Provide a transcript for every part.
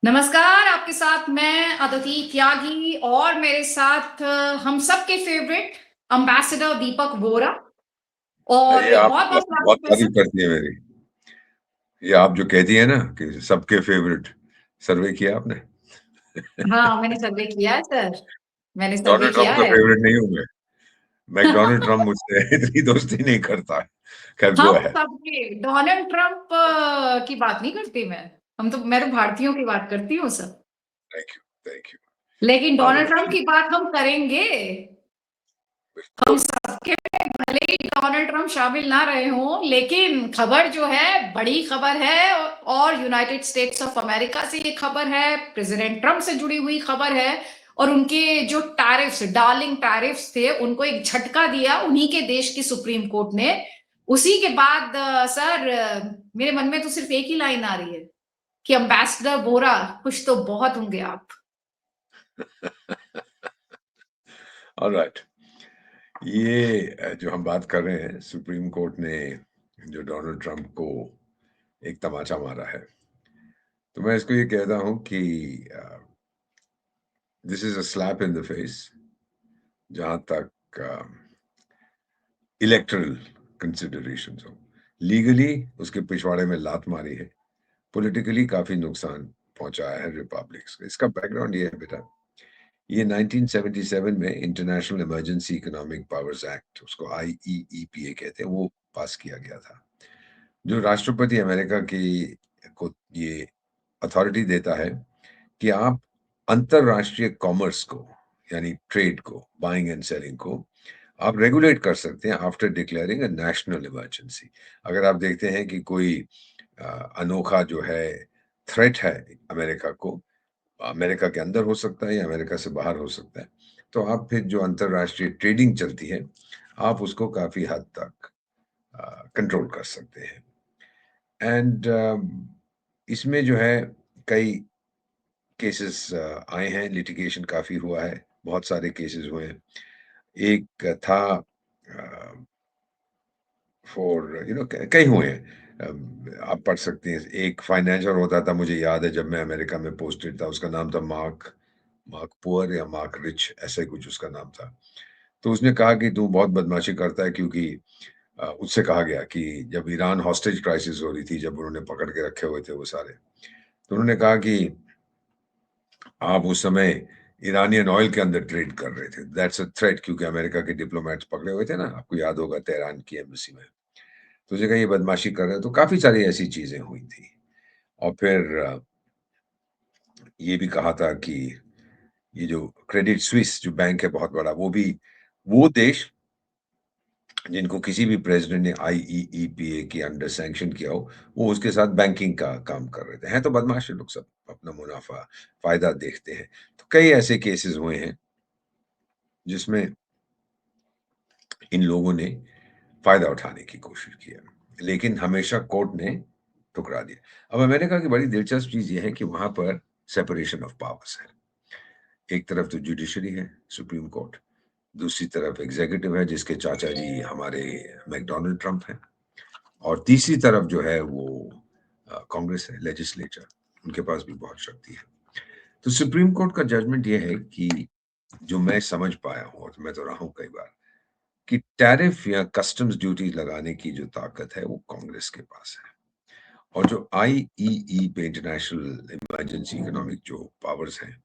नमस्कार, आपके साथ मैं अदिति त्यागी और मेरे साथ हम सबके फेवरेट अम्बेसडर दीपक वोरा ये और आप बहुत-बहुत बहुत स्वागत है तारीफ सर। करती है मेरी। ये आप जो कहती है ना कि सबके फेवरेट, सर्वे किया आपने? हाँ, मैंने सर्वे किया है सर, मैंने सर्वे डोनाल्ड किया ट्रंप का है। फेवरेट नहीं हूँ मैं। मैकडोनाल्ड ट्रंप मुझसे इतनी दोस्ती नहीं करता है। खैर गो हम अहेड। सबके डोनाल्ड ट्रंप की बात नहीं करती मैं तो भारतीयों की बात करती हूँ sir. Thank you, thank you. लेकिन आप डोनाल्ड बड़ी ट्रंप अच्छी की बात हम करेंगे। हम बिल्कुल। सबके में भले ही डोनाल्ड ट्रंप शामिल ना रहे हों, लेकिन खबर जो है बड़ी खबर है और यूनाइटेड स्टेट्स ऑफ अमेरिका से ये खबर है, प्रेसिडेंट ट्रंप से जुड़ी हुई खबर है और उनके जो टैरिफ्स, डार्लिंग टैरिफ्स थे, उनको एक झटका दिया उन्हीं के देश की सुप्रीम कोर्ट ने। उसी के बाद सर मेरे मन में तो सिर्फ एक ही लाइन आ रही है कि एम्बेसडर वोरा खुश तो बहुत होंगे आप। ऑलराइट। ये जो हम बात कर रहे हैं, सुप्रीम कोर्ट ने जो डोनाल्ड ट्रंप को एक तमाचा मारा है, तो मैं इसको ये कहता हूँ कि this is a slap in the face. जहां तक इलेक्टरल कंसिडरेशन हो, लीगली उसके पिछवाड़े में लात मारी है, पॉलिटिकली काफी नुकसान पहुंचाया है रिपब्लिक्स को। इसका बैकग्राउंड ये है बेटा, ये 1977 में international emergency economic powers act, उसको IEEPA कहते हैं, वो पास किया गया था, जो राष्ट्रपति अमेरिका की को ये अथॉरिटी देता है कि आप अंतरराष्ट्रीय कॉमर्स को, यानी ट्रेड को, बाइंग एंड सेलिंग को आप रेगुलेट कर सकते हैं after declaring a national emergency. अगर आप देखते हैं कि कोई अनोखा जो है थ्रेट है अमेरिका को, अमेरिका के अंदर हो सकता है या अमेरिका से बाहर हो सकता है, तो आप फिर जो अंतरराष्ट्रीय ट्रेडिंग चलती है, आप उसको काफी हद तक कंट्रोल कर सकते हैं। एंड इसमें जो है कई केसेस आए हैं, लिटिगेशन काफी हुआ है, बहुत सारे केसेस हुए हैं। एक था फॉर कई हुए हैं। आप पढ़ सकते हैं। एक फाइनेंशियल होता था, मुझे याद है जब मैं अमेरिका में पोस्टेड था, उसका नाम था मार्क मार्क पुअर या मार्क रिच, ऐसे कुछ उसका नाम था। तो उसने कहा कि तू बहुत बदमाशी करता है, क्योंकि उससे कहा गया कि जब ईरान हॉस्टेज क्राइसिस हो रही थी, जब उन्होंने पकड़ के रखे हुए थे वो सारे, तो उन्होंने कहा कि आप उस समय ईरानियन ऑयल के अंदर ट्रेड कर रहे थे, दैट्स अ थ्रेट, क्योंकि अमेरिका के डिप्लोमेट्स पकड़े हुए थे ना, आपको याद होगा, तेहरान की एम्बेसी में। तो उसने कहा ये बदमाशी कर रहे हैं। तो काफी सारी ऐसी चीजें हुई थी। और फिर ये भी कहा था कि ये जो क्रेडिट स्विस जो बैंक है बहुत बड़ा, वो भी वो देश जिनको किसी भी प्रेसिडेंट ने IEEPA के अंडर सैंक्शन किया हो, वो उसके साथ बैंकिंग का काम कर रहे थे। हैं तो बदमाश लोग सब, अपना मुनाफा फायदा देखते हैं। तो कई ऐसे केसेस हुए हैं जिसमें इन लोगों ने फायदा उठाने की कोशिश की है, लेकिन हमेशा कोर्ट ने ठुकरा दिया। अब अमेरिका की बड़ी दिलचस्प चीज ये है कि वहां पर सेपरेशन ऑफ पावर्स है। एक तरफ तो जुडिशरी है, सुप्रीम कोर्ट, दूसरी तरफ एग्जीक्यूटिव है, जिसके चाचा जी हमारे मैकडोनाल्ड ट्रंप हैं, और तीसरी तरफ जो है वो कांग्रेस है, लेजिस्लेचर, उनके पास भी बहुत शक्ति है। तो सुप्रीम कोर्ट का जजमेंट ये है कि जो मैं समझ पाया हूं, और मैं तो रहा हूं कई बार, कि टैरिफ या कस्टम्स ड्यूटी लगाने की जो ताकत है वो कांग्रेस के पास है, और जो IEE पे इंटरनेशनल इमरजेंसी इकोनॉमिक जो पावर्स हैं,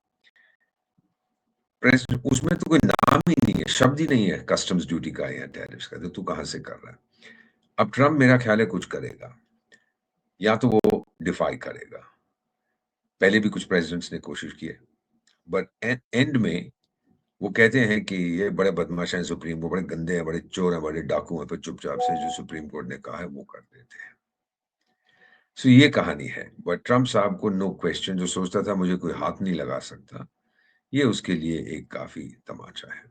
प्रेस उसमें तो कोई नाम ही नहीं है, शब्द ही नहीं है कस्टम्स ड्यूटी का या टैरिफ्स का, तो तू कहां से कर रहा है? अब ट्रम्प मेरा ख्याल है कुछ करेगा, या तो वो डिफाई करेगा। पहले भी कुछ प्रेसिडेंट्स ने कोशिश की है, बट एंड में वो कहते हैं कि ये बड़े बदमाश हैं, सुप्रीम कोर्ट बड़े गंदे हैं, बड़े चोर हैं, बड़े डाकू हैं, पर चुपचाप से जो सुप्रीम कोर्ट ने कहा है वो कर देते हैं। सो ये कहानी है। बट ट्रम्प साहब को नो क्वेश्चन, जो सोचता था मुझे कोई हाथ नहीं लगा सकता, ये उसके लिए एक काफी तमाचा है।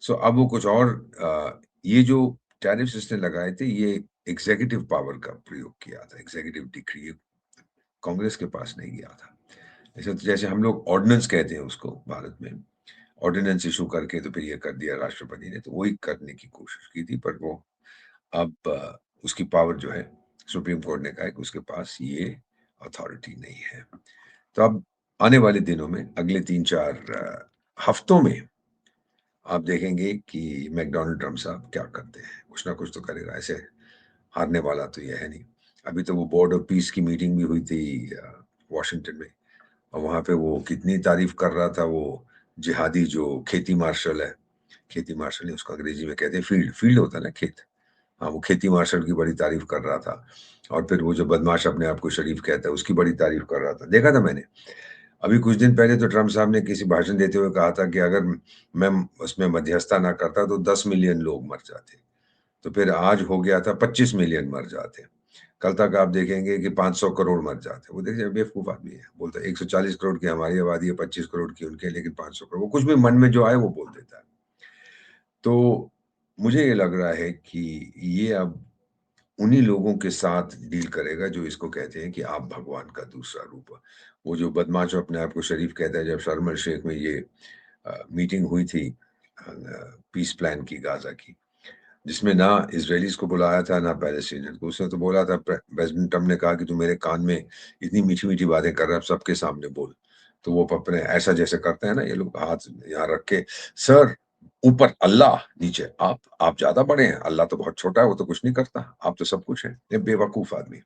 सो अब वो कुछ और ये जो टैरिफ्स इसने लगाए थे, ये एग्जीक्यूटिव पावर का प्रयोग किया था, एग्जीक्यूटिव डिक्री, कांग्रेस के पास नहीं गया था। जैसे हम लोग ऑर्डिनेंस कहते हैं उसको भारत में, ऑर्डिनेंस इशू करके तो फिर ये कर दिया राष्ट्रपति ने, तो वही करने की कोशिश की थी, पर वो अब उसकी पावर जो है, सुप्रीम कोर्ट ने कहा है कि उसके पास ये अथॉरिटी नहीं है। तो अब आने वाले दिनों में अगले 3-4 हफ्तों में आप देखेंगे कि मैकडोनाल्ड ट्रम्प साहब क्या करते हैं। कुछ ना कुछ तो करेगा, ऐसे हारने वाला तो ये है नहीं। अभी तो वो बोर्ड ऑफ पीस की मीटिंग भी हुई थी वॉशिंगटन में, और वहाँ पे वो कितनी तारीफ कर रहा था, वो जिहादी जो खेती मार्शल है, खेती मार्शल नहीं उसको अंग्रेजी में कहते हैं फील्ड, फील्ड होता है ना खेत, हाँ वो खेती मार्शल की बड़ी तारीफ कर रहा था। और फिर वो जो बदमाश अपने आप को शरीफ कहता है उसकी बड़ी तारीफ कर रहा था, देखा था मैंने। अभी कुछ दिन पहले तो ट्रम्प साहब ने किसी भाषण देते हुए कहा था कि अगर मैं उसमें मध्यस्थता ना करता तो 10 मिलियन लोग मर जाते। तो फिर आज हो गया था 25 मिलियन मर जाते। कल तक आप देखेंगे कि 500 करोड़ मर जाते। वो देखिए बेवकूफ आदमी है, बोलता है 140 करोड़ की हमारी आबादी है, 25 करोड़ की उनके, लेकिन 500 करोड़, वो कुछ भी मन में जो आए वो बोल देता है। तो मुझे ये लग रहा है कि ये अब उन्हीं लोगों के साथ डील करेगा जो इसको कहते हैं कि आप भगवान का दूसरा रूप। वो जो बदमाश अपने आप को शरीफ कहता है, जब शर्म अल शेख में ये मीटिंग हुई थी पीस प्लान की गाजा की, जिसमें ना इजरायलीज को बुलाया था ना पैलेस्टीनियन को, उसने तो बोला था, प्रेसिडेंट ट्रम्प ने कहा कि तू मेरे कान में इतनी मीठी मीठी बातें कर रहा है, सबके सामने बोल। तो वो अपने ऐसा जैसे करते हैं ना ये लोग, हाथ यहाँ रख के, सर ऊपर अल्लाह, नीचे आप ज्यादा बड़े हैं, अल्लाह तो बहुत छोटा है, वो तो कुछ नहीं करता, आप तो सब कुछ है। ये बेवकूफ आदमी।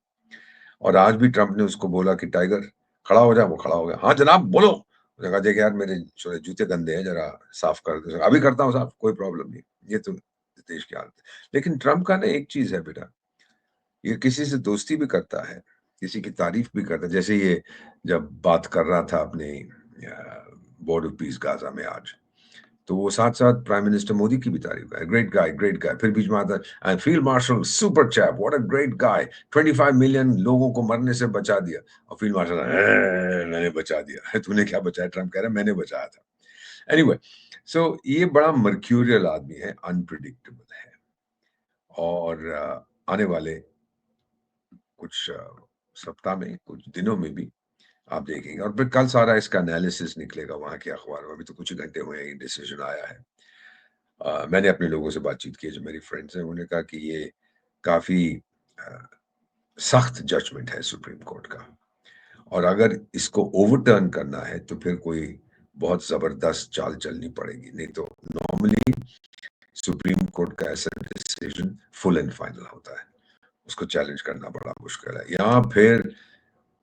और आज भी ट्रम्प ने उसको बोला कि टाइगर खड़ा हो जा, वो खड़ा हो गया, हाँ जनाब बोलो। उसने कहा देख यार मेरे जूते गंदे हैं, जरा साफ कर दो। अभी करता हूँ साफ, कोई प्रॉब्लम नहीं। ये तो देश की हालत है। लेकिन ट्रम्प का ना एक चीज है बेटा, ये किसी से दोस्ती भी करता है, किसी की तारीफ भी करता है। जैसे ये जब बात कर रहा था अपने बोर्ड ऑफ पीस गाजा में आज, तो वो साथ साथ प्राइम मिनिस्टर मोदी की भी तारीफ कर, ग्रेट गाय ग्रेट गाय। फिर बीच में आता है and field marshal super chap, what a great guy, 25 million लोगों को मरने से बचा दिया। और फील्ड मार्शल मैंने बचा दिया। तूने क्या बचाया? ट्रम्प कह रहा है मैंने बचाया था। एनीवे, सो ये बड़ा मर्क्यूरियल आदमी है, अनप्रिडिक्टेबल है, और आने वाले कुछ सप्ताह में, कुछ दिनों में भी आप देखेंगे। और फिर कल सारा इसका एनालिसिस निकलेगा वहां के अखबार में। अभी तो कुछ ही घंटे हुए हैं, डिसीजन आया है। मैंने अपने लोगों से बातचीत की, जो मेरी फ्रेंड्स हैं, उन्होंने कहा कि ये काफी सख्त जजमेंट है सुप्रीम कोर्ट का, और अगर इसको ओवरटर्न करना है तो फिर कोई बहुत जबरदस्त चाल चलनी पड़ेगी, नहीं तो नॉर्मली सुप्रीम कोर्ट का ऐसा डिसीजन फुल एंड फाइनल होता है, उसको चैलेंज करना बड़ा मुश्किल है। यहाँ फिर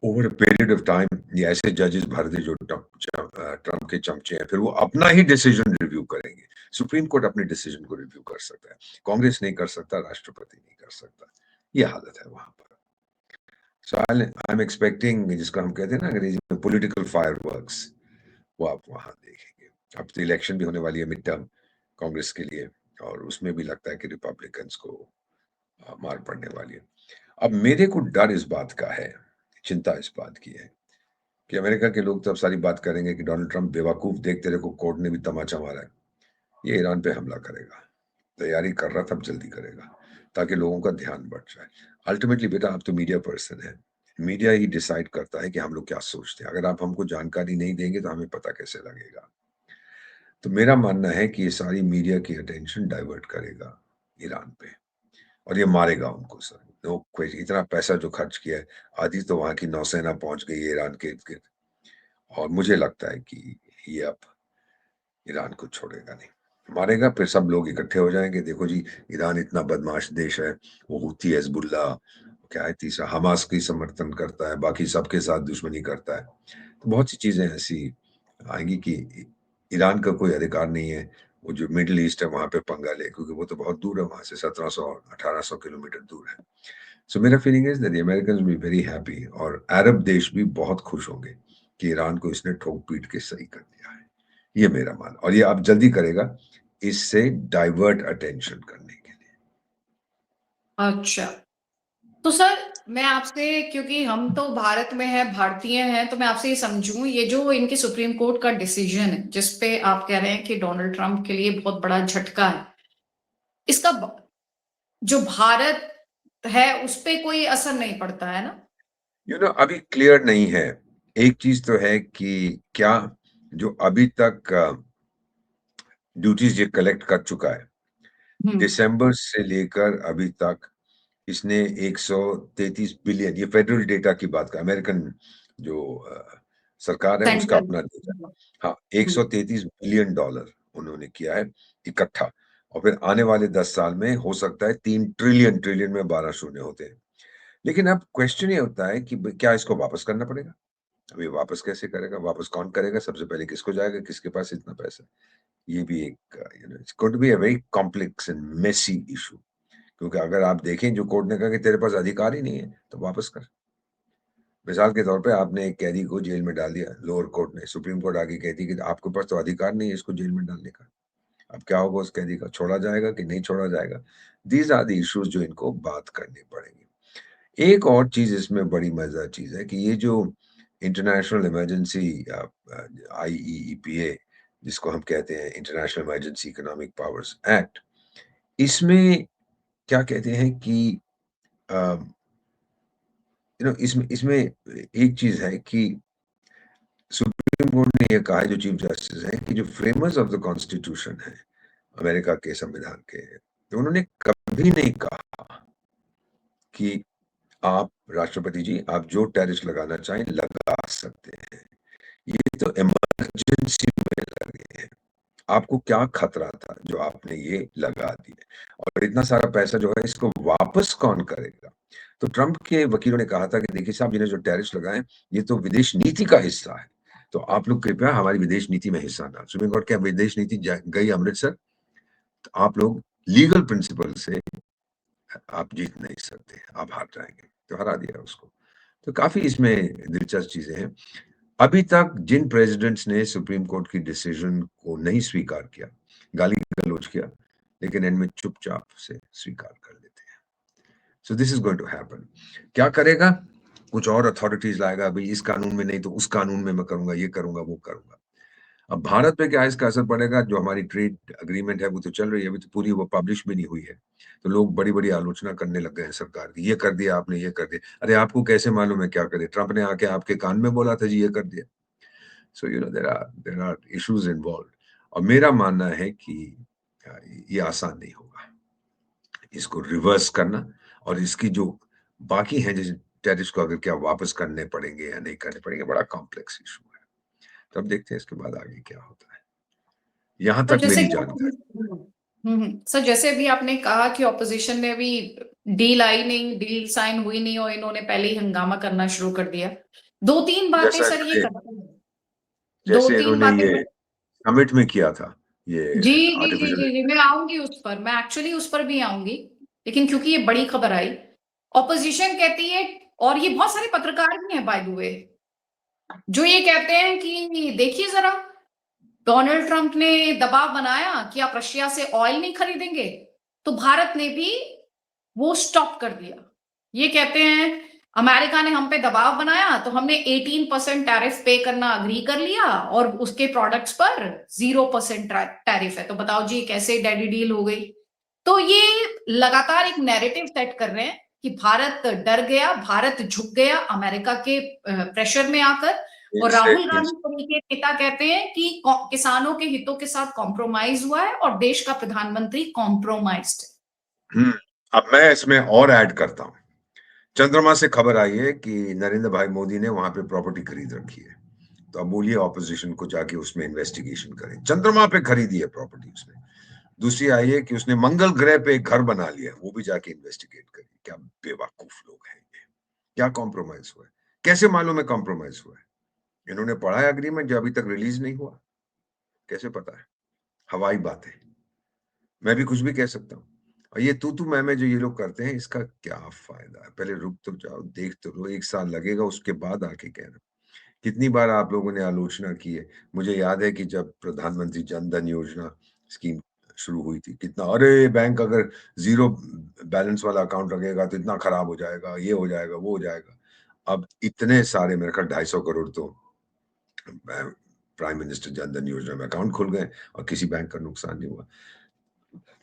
over a period of time ये ऐसे जजेस भर दे जो ट्रम्प के चमचे हैं, फिर वो अपना ही डिसीजन रिव्यू करेंगे। सुप्रीम कोर्ट अपने डिसीजन को रिव्यू कर सकता है, कांग्रेस नहीं कर सकता, राष्ट्रपति नहीं कर सकता। ये हालत है वहां पर। सो आई एम एक्सपेक्टिंग, जिसको हम कहते हैं ना अंग्रेजी में पॉलिटिकल फायरवर्क्स, वो आप वहां देखेंगे। अब तो इलेक्शन भी होने वाली है मिड टर्म कांग्रेस के लिए, और उसमें भी लगता है कि रिपब्लिकन्स को मार पड़ने वाली है। अब मेरे को डर इस बात का है, चिंता इस बात की है कि अमेरिका के लोग तो अब सारी बात करेंगे कि डोनाल्ड ट्रंप बेवकूफ, देख तेरे को कोर्ट ने भी तमाचा मारा है, ये ईरान पे हमला करेगा, तैयारी कर रहा था, अब जल्दी करेगा ताकि लोगों का ध्यान बढ़ जाए। अल्टीमेटली बेटा आप तो मीडिया पर्सन है, मीडिया ही डिसाइड करता है कि हम लोग क्या सोचते हैं। अगर आप हमको जानकारी नहीं देंगे तो हमें पता कैसे लगेगा? तो मेरा मानना है कि ये सारी मीडिया की अटेंशन डाइवर्ट करेगा ईरान पे, और ये मारेगा उनको सर, नो क्वेश्चन। इतना पैसा जो खर्च किया है, आधी तो वहां की नौसेना पहुंच गई है ईरान के इर्द गिर्द, और मुझे लगता है कि ये अब ईरान को छोड़ेगा नहीं, मारेगा। फिर सब लोग इकट्ठे हो जाएंगे, देखो जी ईरान इतना बदमाश देश है, वो हुती हिजबुल्ला, क्या है तीसरा, हमास की समर्थन करता है, बाकी सबके साथ दुश्मनी करता है। तो बहुत सी चीजें ऐसी आएंगी कि ईरान का कोई अधिकार नहीं है वो जो मिडिल ईस्ट है वहां पे पंगा ले, क्योंकि वो तो बहुत दूर है वहां से, 1700-1800 किलोमीटर दूर है। सो मेरा feeling is that the Americans be very happy, और अरब देश भी बहुत खुश होंगे कि ईरान को इसने ठोक पीट के सही कर दिया है। ये मेरा मान, और ये अब जल्दी करेगा इससे डाइवर्ट अटेंशन करने के लिए। अच्छा, तो सर मैं आपसे, क्योंकि हम तो भारत में हैं, भारतीय हैं, तो मैं आपसे ये समझूं, ये जो इनके सुप्रीम कोर्ट का डिसीजन है जिसपे आप कह रहे हैं कि डोनाल्ड ट्रंप के लिए बहुत बड़ा झटका है, इसका जो भारत है उस पे कोई असर नहीं पड़ता है ना? अभी क्लियर नहीं है। एक चीज तो है कि क्या जो अभी तक ड्यूटीज ये कलेक्ट कर चुका है, दिसंबर से लेकर अभी तक इसने 133 बिलियन, ये फेडरल डेटा की बात कर, अमेरिकन जो सरकार है उसका सेंट्रल। अपना डेटा। हाँ, $133 बिलियन उन्होंने किया है इकट्ठा, और फिर आने वाले 10 साल में हो सकता है 3 ट्रिलियन, ट्रिलियन में 12 शून्य होते हैं। लेकिन अब क्वेश्चन ये होता है कि क्या इसको वापस करना पड़ेगा? अब ये वापस कैसे करेगा? वापस कौन करेगा? सबसे पहले किसको जाएगा? किसके पास इतना पैसा? ये भी एक it's going to be a very complex and messy issue, क्योंकि अगर आप देखें जो कोर्ट ने कहा कि तेरे पास अधिकार ही नहीं है, तो वापस कर। मिसाल के तौर पे आपने एक कैदी को जेल में डाल दिया, लोअर कोर्ट ने, सुप्रीम कोर्ट आगे कहती कि आपके पास तो अधिकार नहीं है इसको जेल में डालने का। अब क्या होगा उस कैदी का? छोड़ा जाएगा कि नहीं छोड़ा जाएगा? दीज आर द इश्यूज जो इनको बात करनी पड़ेगी। एक और चीज इसमें बड़ी मजेदार चीज है कि ये जो इंटरनेशनल इमरजेंसी IEEPA, जिसको हम कहते हैं international emergency economic powers act, इसमें क्या कहते हैं कि इसमें इसमें एक चीज है कि सुप्रीम कोर्ट ने यह कहा है, जो चीफ जस्टिस है, कि जो फ्रेमर्स ऑफ द कॉन्स्टिट्यूशन है अमेरिका के संविधान के, तो उन्होंने कभी नहीं कहा कि आप राष्ट्रपति जी आप जो टैरिफ लगाना चाहें लगा सकते हैं। ये तो इमरजेंसी में लगे हैं। आपको क्या खतरा था जो आपने ये लगा दिए? और इतना सारा पैसा जो है इसको वापस कौन करेगा? तो ट्रंप के वकीलों ने कहा था कि देखिए साहब, जिन्हें जो टैरिफ लगाए ये तो विदेश नीति का हिस्सा है, तो आप लोग कृपया हमारी विदेश नीति में हिस्सा ना। सुप्रीम कोर्ट क्या विदेश नीति गई अमृतसर? तो आप लोग लीगल प्रिंसिपल से आप जीत नहीं सकते, आप हार जाएंगे, तो हरा दिया उसको। तो काफी इसमें दिलचस्प चीजें हैं। अभी तक जिन प्रेसिडेंट्स ने सुप्रीम कोर्ट की डिसीजन को नहीं स्वीकार किया, गाली गलौज किया, लेकिन इनमें चुपचाप से स्वीकार कर लेते हैं। So this is going to happen. क्या करेगा? कुछ और अथॉरिटीज लाएगा, भाई इस कानून में नहीं तो उस कानून में मैं करूंगा, ये करूंगा, वो करूंगा। अब भारत पे क्या इसका असर पड़ेगा? जो हमारी ट्रेड अग्रीमेंट है वो तो चल रही है, अभी तो पूरी वो पब्लिश भी नहीं हुई है, तो लोग बड़ी बड़ी आलोचना करने लग गए हैं सरकार की, ये कर दिया आपने, ये कर दिया। अरे आपको कैसे मालूम है क्या करे? ट्रंप ने आके आपके कान में बोला था जी ये कर दिया। So there are issues involved, और मेरा मानना है कि ये आसान नहीं होगा इसको रिवर्स करना, और इसकी जो बाकी हैं जैसे टैरिफ को अगर क्या वापस करने पड़ेंगे या नहीं करने पड़ेंगे, बड़ा कॉम्प्लेक्स इशू है। तब देखते हैं इसके बाद आगे क्या होता है। यहां तो तक जैसे मेरी कि जानकारी। सर, जैसे अभी आपने कहा कि ऑपोजिशन ने अभी डील आई नहीं, डील साइन हुई नहीं और इन्होंने पहले ही हंगामा करना शुरू कर दिया। दो तीन बातें जैसा सर ये इन्होंने करते हैं, दो जैसे तीन इन्होंने बातें। ये समिट में किया था, ये जी जी जी आर्टिफिशियल। जी जी, मैं आऊंगी उस पर, मैं एक्चुअली उस पर भी आऊंगी, लेकिन क्योंकि ये बड़ी खबर आई, ऑपोजिशन कहती है, और ये बहुत सारे पत्रकार भी हैं बाय द वे, जो ये कहते हैं कि देखिए जरा, डोनाल्ड ट्रंप ने दबाव बनाया कि आप रशिया से ऑयल नहीं खरीदेंगे, तो भारत ने भी वो स्टॉप कर दिया। ये कहते हैं अमेरिका ने हम पे दबाव बनाया तो हमने 18% टैरिफ पे करना अग्री कर लिया और उसके प्रोडक्ट्स पर 0% टैरिफ है। तो बताओ जी कैसे डैडी डील हो गई? तो ये लगातार एक नैरेटिव सेट कर रहे हैं कि भारत डर गया, भारत झुक गया अमेरिका के प्रेशर में आकर। और इनसे राहुल गांधी के नेता कहते हैं कि किसानों के हितों के साथ कॉम्प्रोमाइज हुआ है और देश का प्रधानमंत्री कॉम्प्रोमाइज्ड है। अब मैं इसमें और ऐड करता हूं। चंद्रमा से खबर आई है कि नरेंद्र भाई मोदी ने वहां पे प्रॉपर्टी खरीद रखी है, तो अब बोलिए ऑपोजिशन को जाके उसमें इन्वेस्टिगेशन करें। चंद्रमा पे खरीदी है प्रॉपर्टी उसने। दूसरी आई है कि उसने मंगल ग्रह पे एक घर बना लिया, वो भी जाके इन्वेस्टिगेट करें। क्या बेवकूफ लोग हैं ये! क्या कॉम्प्रोमाइज हुआ है? कैसे मालूम है कॉम्प्रोमाइज हुआ है? इन्होंने पढ़ा है अग्रीमेंट जो अभी तक रिलीज नहीं हुआ? कैसे पता है? हवाई बात है, मैं भी कुछ भी कह सकता हूँ। और ये तू मैं जो ये लोग करते हैं, इसका क्या फायदा है? पहले रुक तो जाओ, देख तो लो, 1 साल लगेगा उसके बाद आके कहना। कितनी बार आप लोगों ने आलोचना की है। मुझे याद है कि जब प्रधानमंत्री जन धन योजना स्कीम शुरू हुई थी, कितना अरे बैंक अगर जीरो बैलेंस वाला अकाउंट रखेगा तो इतना खराब हो जाएगा, ये हो जाएगा, वो हो जाएगा। अब इतने सारे, मेरे ख्याल 250 करोड़ तो प्राइम मिनिस्टर जन धन योजना में अकाउंट खुल गए और किसी बैंक का नुकसान नहीं हुआ,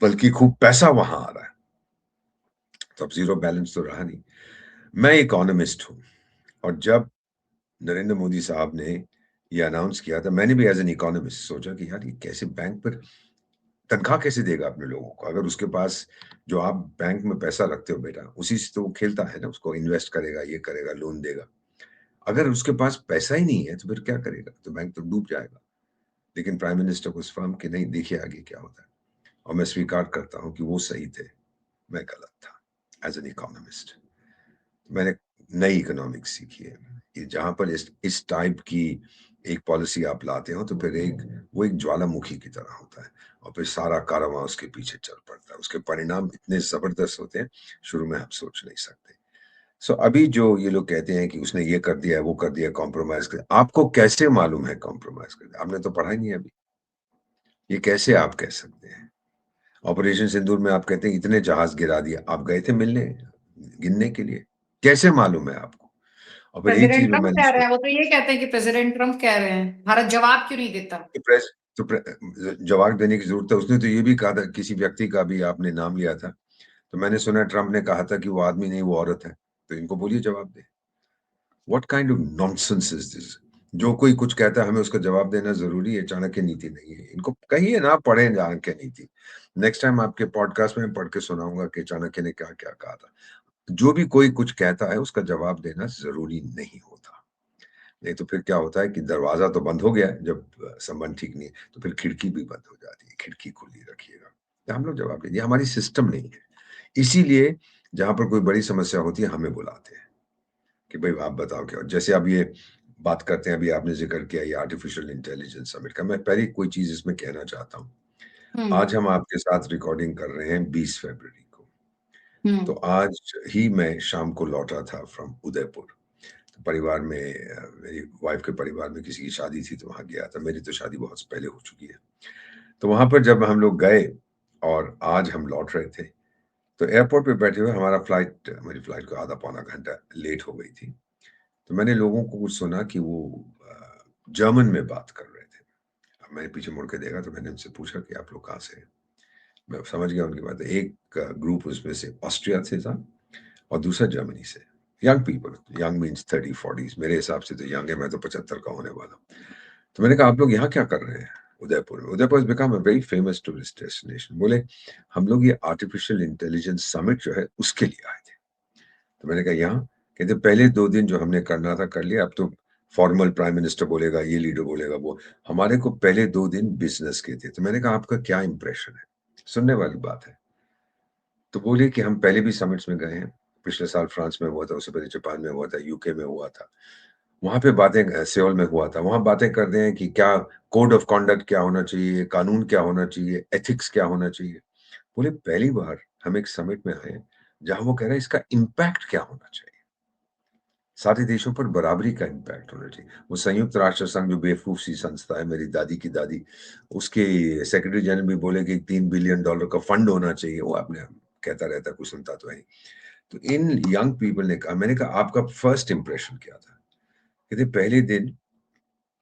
बल्कि खूब पैसा वहां आ रहा है। तो अब जीरो बैलेंस तो रहा नहीं। मैं इकोनॉमिस्ट हूं, और जब नरेंद्र मोदी साहब ने ये अनाउंस किया था, मैंने भी एज एन इकोनॉमिस्ट सोचा कि यार ये कैसे बैंक पर तनख्वाह कैसे देगा अपने लोगों को? अगर उसके पास जो आप बैंक में पैसा रखते हो बेटा, उसी से तो वो खेलता है ना, उसको इन्वेस्ट करेगा, ये करेगा, लोन देगा। अगर उसके पास पैसा ही नहीं है तो फिर क्या करेगा? तो बैंक तो डूब जाएगा। लेकिन प्राइम मिनिस्टर को फर्म कि नहीं, देखिए आगे क्या होता है। और मैं स्वीकार करता हूँ कि वो सही थे, मैं गलत था एज एन इकोनॉमिस्ट। मैंने नई इकोनॉमिक्स सीखी है कि जहां पर इस टाइप की एक पॉलिसी आप लाते हो तो फिर वो एक ज्वालामुखी की तरह होता है और फिर सारा कारवां उसके पीछे चल पड़ता है। उसके परिणाम इतने जबरदस्त होते हैं, शुरू में आप सोच नहीं सकते। सो अभी जो ये लोग कहते हैं कि उसने ये कर दिया, वो कर दिया, कॉम्प्रोमाइज कर, आपको कैसे मालूम है कॉम्प्रोमाइज कर दिया? आपने तो पढ़ा ही नहीं अभी। ये कैसे आप कह सकते हैं? ऑपरेशन सिंदूर में आप कहते हैं इतने जहाज गिरा दिया, आप गए थे मिलने, गिनने के लिए? कैसे मालूम है आपको? और फिर एक चीज प्रेसिडेंट में ट्रम्प मैंने कह रहे सुना हैं, वो तो ये कहते हैं कि प्रेसिडेंट ट्रम्प कह रहे हैं, भारत जवाब क्यों नहीं देता? कि जवाब देने की जरूरत है। उसने तो ये भी कहा था, किसी व्यक्ति का भी आपने नाम लिया था, तो मैंने सुना ट्रम्प ने कहा था कि वो आदमी नहीं, वो औरत है। तो इनको बोलिए जवाब दे। What kind of nonsense is this? जो कोई कुछ कहता है हमें उसका जवाब देना जरूरी है? चाणक्य नीति नहीं है। इनको कहिए ना पढ़े चाणक्य नीति। नेक्स्ट टाइम आपके पॉडकास्ट में पढ़ के सुनाऊंगा कि चाणक्य ने क्या क्या कहा था। जो भी कोई कुछ कहता है उसका जवाब देना जरूरी नहीं होता। नहीं तो फिर क्या होता है कि दरवाजा तो बंद हो गया जब संबंध ठीक नहीं है, तो फिर खिड़की भी बंद हो जाती है। खिड़की खुली रखिएगा, तो हम लोग जवाब देंगे। हमारी सिस्टम नहीं है। इसीलिए जहां पर कोई बड़ी समस्या होती है हमें बुलाते हैं कि भाई आप बताओ क्या। जैसे अब ये बात करते हैं, अभी आपने जिक्र किया ये आर्टिफिशियल इंटेलिजेंस समिट का, मैं पहले कोई चीज इसमें कहना चाहता हूँ। हम्म। आज हम आपके साथ रिकॉर्डिंग कर रहे हैं 20 फरवरी को। तो हम्म। आज ही मैं शाम को लौटा था फ्रॉम उदयपुर। तो परिवार में मेरी वाइफ के परिवार में किसी की शादी थी तो वहां गया था। मेरी तो शादी बहुत पहले हो चुकी है। तो वहां पर जब हम लोग गए और आज हम लौट रहे थे, तो एयरपोर्ट पे बैठे हुए मेरी फ्लाइट को आधा पौना घंटा लेट हो गई थी। तो मैंने लोगों को कुछ सुना कि वो जर्मन में बात कर रहे थे। अब मैंने पीछे मुड़ के देखा तो मैंने उनसे पूछा कि आप लोग कहाँ से हैं? मैं समझ गया उनकी बात। एक ग्रुप उसमें से ऑस्ट्रिया से था और दूसरा जर्मनी से। Young people, young means 30-40s, मेरे हिसाब से तो यंग है, मैं तो 75 का होने वाला हूँ। तो मैंने कहा आप लोग यहाँ क्या कर रहे हैं उदयपुर में? Udaipur become a very famous tourist destination. बोले हम लोग ये आर्टिफिशियल इंटेलिजेंस समिट जो है उसके लिए आए थे। तो मैंने कहा यहाँ? कहते पहले 2 दिन जो हमने करना था कर लिया, अब तो फॉर्मल प्राइम मिनिस्टर बोलेगा, ये लीडर बोलेगा, वो। हमारे को पहले 2 दिन बिजनेस के थे। तो मैंने कहा आपका क्या इंप्रेशन है? सुनने वाली बात है। तो बोले कि हम पहले भी समिट्स में गए हैं। पिछले साल फ्रांस में हुआ था, उससे पहले जापान में हुआ था, यूके में हुआ था। वहाँ पे बातें सियोल में हुआ था। वहाँ बातें करते हैं कि क्या कोड ऑफ कंडक्ट क्या होना चाहिए, कानून क्या होना चाहिए, एथिक्स क्या होना चाहिए। बोले पहली बार हम एक समिट में आए जहाँ वो कह रहे हैं इसका इम्पैक्ट क्या होना चाहिए। सारे देशों पर बराबरी का इम्पैक्ट होना चाहिए। वो संयुक्त राष्ट्र संघ जो बेवकूफ सी संस्था है, मेरी दादी की दादी, उसके सेक्रेटरी जनरल भी बोले कि $3 बिलियन का फंड होना चाहिए। वो आपने कहता रहता, कुछ सुनता तो है। तो इन यंग पीपल ने कहा, मैंने कहा आपका फर्स्ट इंप्रेशन क्या था? कहते पहले दिन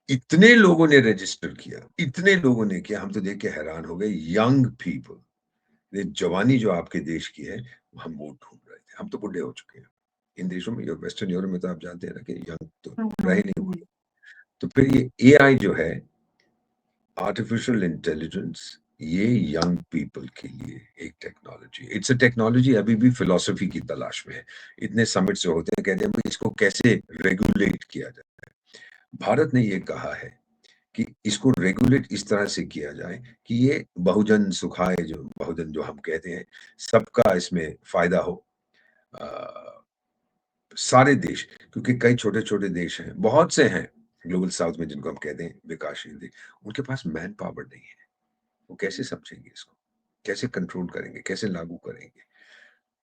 इतने लोगों ने रजिस्टर किया, इतने लोगों ने किया, हम तो देख के हैरान हो गए। यंग पीपल, ये जवानी जो आपके देश की है, हम वो ढूंढ रहे थे। हम तो बुढ़े हो चुके हैं इन देशों में। वेस्टर्न यूरोप में तो आप जानते हैं ना कि यंग तो रहे नहीं वो लोग। तो फिर ये एआई जो है, आर्टिफिशियल इंटेलिजेंस, ये यंग पीपल के लिए एक टेक्नोलॉजी, इट्स अ टेक्नोलॉजी अभी भी फिलॉसफी की तलाश में है। इतने समिट्स जो होते हैं कहते हैं भाई इसको कैसे रेगुलेट किया जाए। भारत ने ये कहा है कि इसको रेगुलेट इस तरह से किया जाए कि ये बहुजन सुखाए, जो बहुजन जो हम कहते हैं, सबका इसमें फायदा हो। सारे देश, क्योंकि कई छोटे छोटे देश हैं, बहुत से हैं ग्लोबल साउथ में जिनको हम कहते हैं विकासशील देश, उनके पास मैन पावर नहीं है। वो कैसे समझेंगे इसको, कैसे कंट्रोल करेंगे, कैसे लागू करेंगे?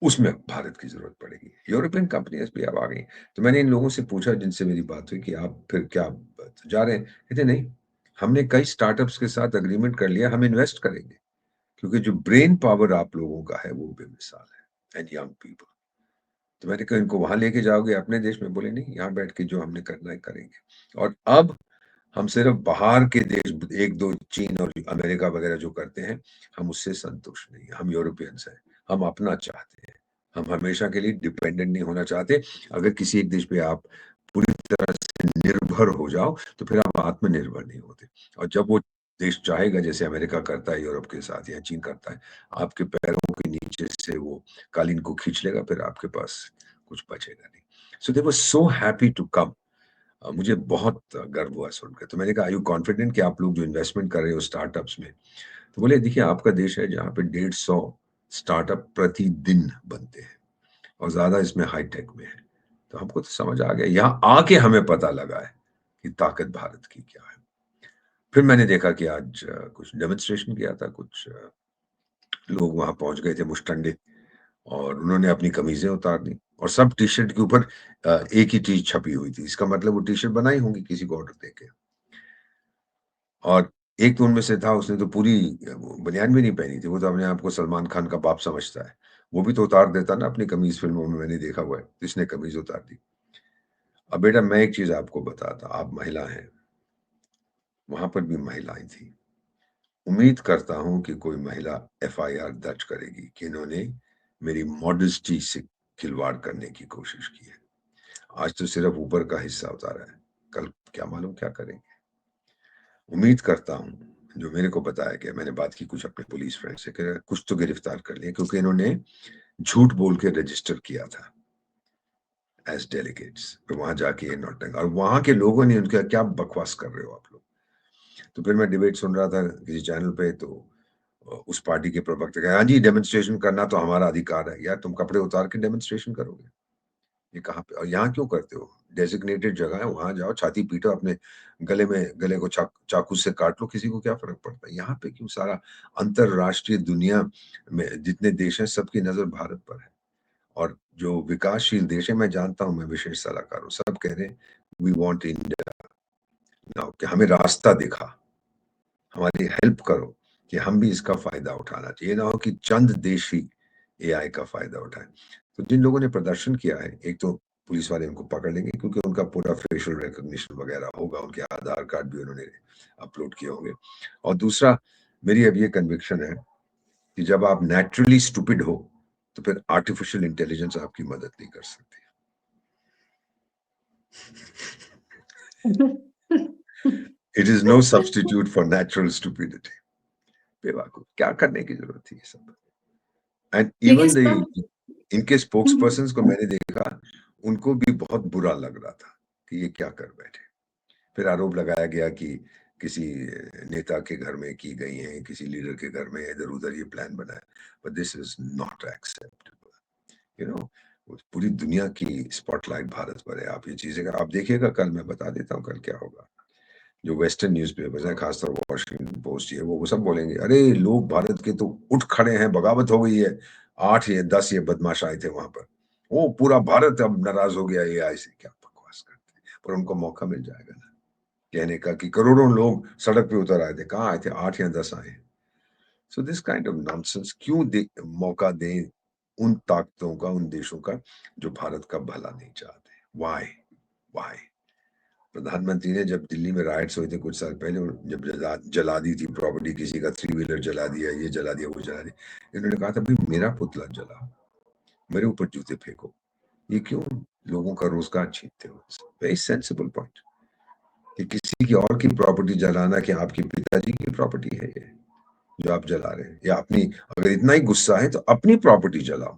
उसमें भारत की जरूरत पड़ेगी। यूरोपियन कंपनियां भी अब आ गई। तो मैंने इन लोगों से पूछा जिनसे मेरी बात हुई कि आप फिर क्या जा रहे हैं? कहते नहीं, हमने कई स्टार्टअप्स के साथ अग्रीमेंट कर लिया, हम इन्वेस्ट करेंगे, क्योंकि जो ब्रेन पावर आप लोगों का है वो बेमिसाल है। And young people. तो मैंने कहा इनको वहां लेके जाओगे अपने देश में? बोले नहीं, यहाँ बैठ के जो हमने करना है करेंगे। और अब हम सिर्फ बाहर के देश, एक दो चीन और अमेरिका वगैरह जो करते हैं, हम उससे संतुष्ट नहीं है। हम यूरोपियंस हैं, हम अपना चाहते हैं। हम हमेशा के लिए डिपेंडेंट नहीं होना चाहते। अगर किसी एक देश पे आप पूरी तरह से निर्भर हो जाओ तो फिर आप आत्मनिर्भर नहीं होते। और जब वो देश चाहेगा, जैसे अमेरिका करता है यूरोप के साथ या चीन करता है, आपके पैरों के नीचे से वो कालीन को खींच लेगा, फिर आपके पास कुछ बचेगा नहीं। सो दे वर सो हैप्पी टू कम। मुझे बहुत गर्व हुआ सुनकर। तो मैंने कहा, आर यू कॉन्फिडेंट कि आप लोग जो इन्वेस्टमेंट कर रहे हो स्टार्टअप्स में? तो बोले, देखिए आपका देश है जहाँ पे 150 स्टार्टअप प्रतिदिन बनते हैं और ज़्यादा इसमें हाई-टेक में है। तो हमको तो समझ आ गया, यहाँ आके हमें पता लगा है कि ताकत भारत की क्या है। फिर मैंने देखा कि आज कुछ डेमोन्स्ट्रेशन किया था, कुछ लोग वहाँ पहुँच गए थे मुश्तंडे और उन्होंने अपनी कमीज़ें उतार दी और सब टी-शर्ट के ऊपर एक ही चीज़ छपी हुई थी। इसका मतलब वो टी-शर्ट बनाई होंगी किसी को ऑर्डर देके। और एक तो उनमें से था, उसने तो पूरी वो बनियान भी नहीं पहनी थी, वो तो अपने आप को सलमान खान का बाप समझता है। वो भी तो उतार देता ना अपनी कमीज़ फ़िल्मों में, मैंने देखा हुआ है। इसने कमीज़ उतार दी। अब बेटा मैं एक चीज़ आपको बताता, आप महिला हैं, वहाँ पर भी महिलाएँ थीं। उम्मीद करता हूँ कि कोई महिला एफआईआर दर्ज करेगी कि इन्होंने मेरी मॉडेस्टी से खिलवाड़ करने की कोशिश की है। आज तो सिर्फ़ ऊपर का हिस्सा उतारा है, कल क्या मालूम क्या करेंगे। उम्मीद करता हूँ, जो मेरे को बताया गया, मैंने बात की कुछ अपने पुलिस फ्रेंड से कि कुछ तो गिरफ्तार कर लिया, क्योंकि इन्होंने झूठ बोल के रजिस्टर किया था एज़ डेलीगेट्स। तो वहाँ जाके ये नौटंकी, और वहाँ के लोगों ने उनका, क्या बकवास कर रहे हो आप लोग? तो फिर मैं डिबेट सुन रहा था किसी चैनल पे, तो उस पार्टी के प्रवक्ता कहे, हाँ जी, डेमोन्स्ट्रेशन करना तो हमारा अधिकार है। यार तुम कपड़े उतार के डेमोन्स्ट्रेशन करोगे? ये कहाँ पे, और यहाँ क्यों करते हो? डेज़िग्नेटेड जगह है, वहाँ जाओ, छाती पीटो, अपने गले को चाकू से काट लो, किसी को क्या फ़र्क पड़ता है? यहाँ पे क्यों? सारा अंतर्राष्ट्रीय दुनिया में जितने देश हैं, सबकी नज़र भारत पर है। और जो विकासशील देश है, मैं जानता हूँ, मैं विशेष सलाहकार हूँ, सब कह रहे हैं, वी वांट इंडिया नाउ, कि हमें रास्ता दिखा, हमारी हेल्प करो कि हम भी इसका फ़ायदा उठाना चाहिए। ये ना हो कि चंद देश ही एआई का फ़ायदा उठाएँ। तो जिन लोगों ने प्रदर्शन किया है, एक तो पुलिस वाले उनको पकड़ लेंगे, क्योंकि उनका पूरा फेशियल रिकॉग्निशन वगैरह होगा, उनके आधार कार्ड भी उन्होंने अपलोड किए होंगे। और दूसरा, मेरी अब ये कन्विक्शन है कि जब आप नेचुरली स्टूपिड हो, तो फिर आर्टिफिशियल इंटेलिजेंस आपकी मदद नहीं कर सकती। It is no substitute for natural stupidity. बेवकूफ़, क्या करने की ज़रूरत थी ये सब? एंड देखिए इवन द सब इनके स्पोक्सपर्सन्स को मैंने देखा, उनको भी बहुत बुरा लग रहा था कि ये क्या कर बैठे। फिर आरोप लगाया गया कि किसी नेता के घर में की गई हैं, किसी लीडर के घर में इधर-उधर ये प्लान बना है। But this is not acceptable, you know. पूरी दुनिया की स्पॉटलाइट भारत पर है। आप ये चीज़ें अगर आप देखिएगा, कल मैं बता देता हूँ कल क्या होगा। जो वेस्टर्न न्यूज़पेपर्स हैं, खासतौर वॉशिंगटन पोस्ट, ये वो सब बोलेंगे, अरे लोग भारत के तो उठ खड़े हैं, बगावत हो गई है। 8 या 10 ये बदमाश आए थे वहाँ पर। वो पूरा भारत अब नाराज़ हो गया एआई से। क्या बकवास करते हैं। पर उनको मौका मिल जाएगा ना कहने का कि करोड़ों लोग सड़क पे उतर आए थे। कहाँ आए थे? 8 या 10 आए हैं। So this kind of nonsense क्यों मौका दें उन ताकतों का, उन देशों का जो भारत का भला नहीं चाहते? व्हाई? व्हाई? प्रधानमंत्री ने जब दिल्ली में राइट्स हुए थे कुछ साल पहले, और जब जला दी थी प्रॉपर्टी, किसी का 3 व्हीलर जला दिया, ये जला दिया, वो जला दिया, इन्होंने कहा था, भाई मेरा पुतला जलाओ, मेरे ऊपर जूते फेंको, ये क्यों लोगों का रोजगार छीनते हो? वेरी सेंसिबल पॉइंट कि किसी की और की प्रॉपर्टी जलाना, कि आपके पिताजी की प्रॉपर्टी है ये जो आप जला रहे हैं, या अपनी, अगर इतना ही गुस्सा है तो अपनी प्रॉपर्टी जलाओ,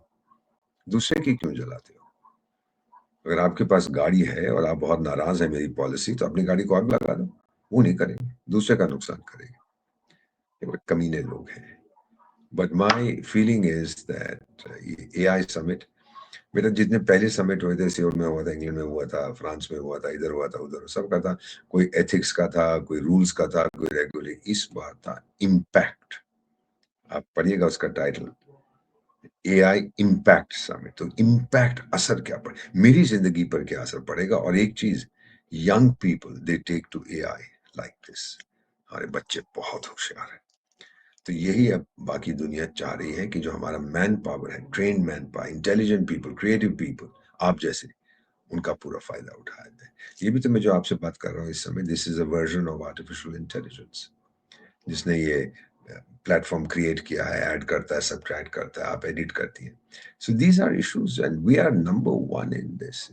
दूसरे की क्यों जलाते हो? अगर आपके पास गाड़ी है और आप बहुत नाराज हैं मेरी पॉलिसी, तो अपनी गाड़ी को आग लगा दो। वो नहीं करेंगे, दूसरे का नुकसान करेंगे। ये बड़े कमीने लोग हैं। But my feeling is that AI summit, मेरा जितने पहले समिट हुए थे, सियोल में हुआ था, इंग्लैंड में हुआ था, फ्रांस में हुआ था, इधर हुआ था, उधर, सबका था, कोई एथिक्स का था, कोई रूल्स का था, कोई रेगुलेट। इस बार था इम्पैक्ट। आप पढ़िएगा उसका टाइटल, एआई इम्पैक्ट समिट। तो इम्पैक्ट, असर क्या पड़े, मेरी जिंदगी पर क्या असर पड़ेगा? और एक चीज, young people they take to AI like this. हमारे बच्चे बहुत होशियार हैं। तो यही अब बाकी दुनिया चाह रही है कि जो हमारा मैन पावर है, train man power, intelligent people, creative people, आप जैसे, उनका पूरा फायदा उठाया जाए। ये भी तो मैं जो आपसे बात कर रहा हूँ इस समय, this is a version of artificial intelligence, जिसने ये प्लेटफॉर्म क्रिएट किया है, ऐड करता है, सब्सक्राइब करता है, आप एडिट करती हैं। So these are issues and we are number 1 in this.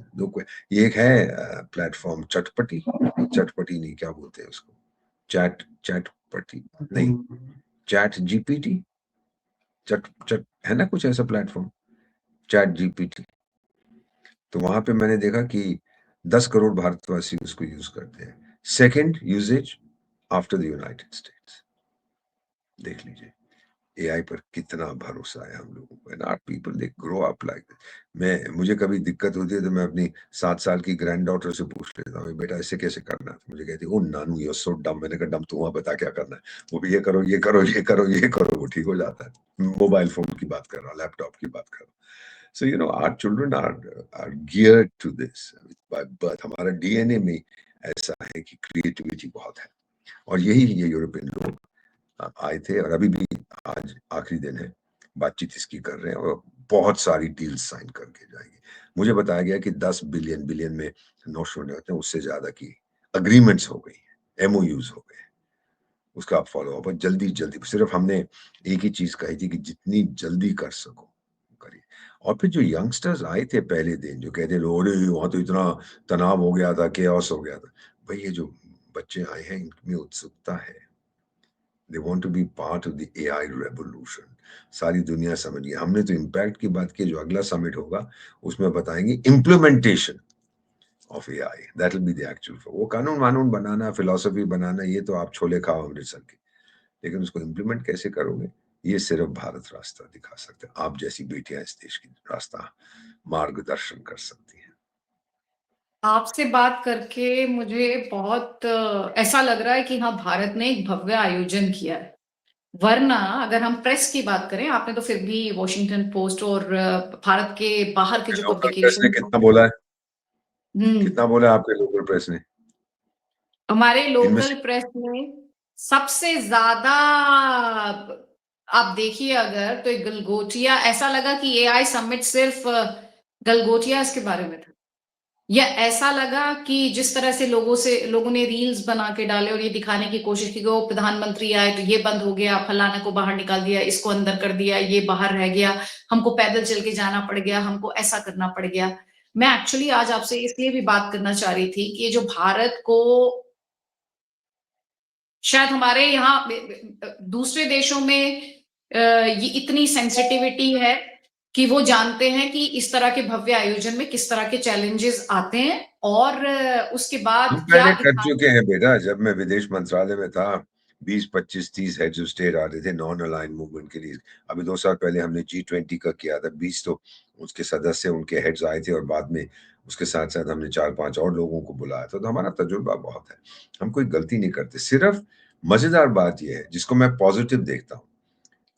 ये एक है प्लेटफॉर्म, चटपटी, चटपटी नहीं, क्या बोलते हैं उसको, चैटपटी नहीं, चैट जीपीटी, चट चट है ना कुछ ऐसा प्लेटफॉर्म, चैट जीपीटी। तो वहां पे मैंने देखा कि 10 करोड़ भारतवासी उसको यूज करते हैं। Second uses after the United States. देख लीजिए एआई पर कितना भरोसा है हम लोगों को। And our people they grow up like this. मुझे कभी दिक्कत होती है तो मैं अपनी 7 साल की ग्रैंड डॉटर से पूछ लेता हूँ, बेटा ऐसे कैसे करना है? मुझे कहती है, ओ नानू यू आर सो डम। मैंने कहा डम तू वहां बता क्या करना है। वो भी ये करो ये करो ये करो ये करो, वो ठीक हो जाता है। मोबाइल फोन की बात कर रहा हूँ, लैपटॉप की बात कर रहा हूँ। So you know our children are geared to this by birth. हमारा डीएनए में ऐसा है कि क्रिएटिविटी बहुत है। और यही ये यूरोपियन लोग आए थे और अभी भी आज आखिरी दिन है, बातचीत इसकी कर रहे हैं और बहुत सारी डील्स साइन करके जाएंगे। मुझे बताया गया कि 10 बिलियन बिलियन में नोशन होते हैं, उससे ज्यादा की अग्रीमेंट्स हो गई, एमओयूज हो गए। उसका आप फॉलो अप जल्दी जल्दी, सिर्फ हमने एक ही चीज कही थी कि जितनी जल्दी कर सको करिए। और फिर जो यंगस्टर्स आए थे पहले दिन, जो कहते थे अरे वहां तो इतना तनाव हो गया था, केओस हो गया था। भाई ये जो बच्चे आए हैं इनमें उत्सुकता है। They want to be part of the AI revolution. सारी दुनिया समझ गई। हमने तो इम्पैक्ट की बात की, जो अगला समिट होगा उसमें बताएंगे implementation of AI. That will be the actual. वो कानून वानून बनाना, फिलोसफी बनाना, ये तो आप छोले खाओ अमृतसर के, लेकिन उसको इम्प्लीमेंट कैसे करोगे, ये सिर्फ भारत रास्ता दिखा सकते हैं। आप जैसी बेटियां इस देश की रास्ता मार्गदर्शन कर सकती हैं। आपसे बात करके मुझे बहुत ऐसा लग रहा है कि हाँ, भारत ने एक भव्य आयोजन किया है। वरना अगर हम प्रेस की बात करें, आपने तो फिर भी वॉशिंगटन पोस्ट और भारत के बाहर के जो लोकल प्रेस ने पब्लिकेशन, कितना बोला है? हम्म, कितना बोला है आपके लोकल प्रेस ने? हमारे इनमें लोकल से प्रेस में सबसे ज्यादा, आप देखिए अगर, तो एक गलगोटिया, ऐसा लगा कि एआई समिट सिर्फ गलगोटिया इसके बारे में था। या ऐसा लगा कि जिस तरह से लोगों ने रील्स बना के डाले और ये दिखाने की कोशिश की कि वो प्रधानमंत्री आए तो ये बंद हो गया, फलाना को बाहर निकाल दिया, इसको अंदर कर दिया, ये बाहर रह गया, हमको पैदल चल के जाना पड़ गया, हमको ऐसा करना पड़ गया। मैं एक्चुअली आज आपसे इसलिए भी बात करना चाह रही थी कि ये जो भारत को, शायद हमारे यहाँ दूसरे देशों में ये इतनी सेंसिटिविटी है कि वो जानते हैं कि इस तरह के भव्य आयोजन में किस तरह के चैलेंजेस आते हैं और उसके हम बाद क्या पहले कर दिखा। चुके हैं बेटा। जब मैं विदेश मंत्रालय में था, 20 25 30 हेड्स ऑफ स्टेट आते थे नॉन अलाइन मूवमेंट के लिए। अभी 2 साल पहले हमने G20 का किया था। 20 तो उसके सदस्य, उनके हेड्स आए थे और बाद में उसके साथ साथ हमने 4-5 और लोगों को बुलाया था। तो हमारा तजुर्बा बहुत है, हम कोई गलती नहीं करते। सिर्फ मजेदार बात यह है, जिसको मैं पॉजिटिव देखता हूँ,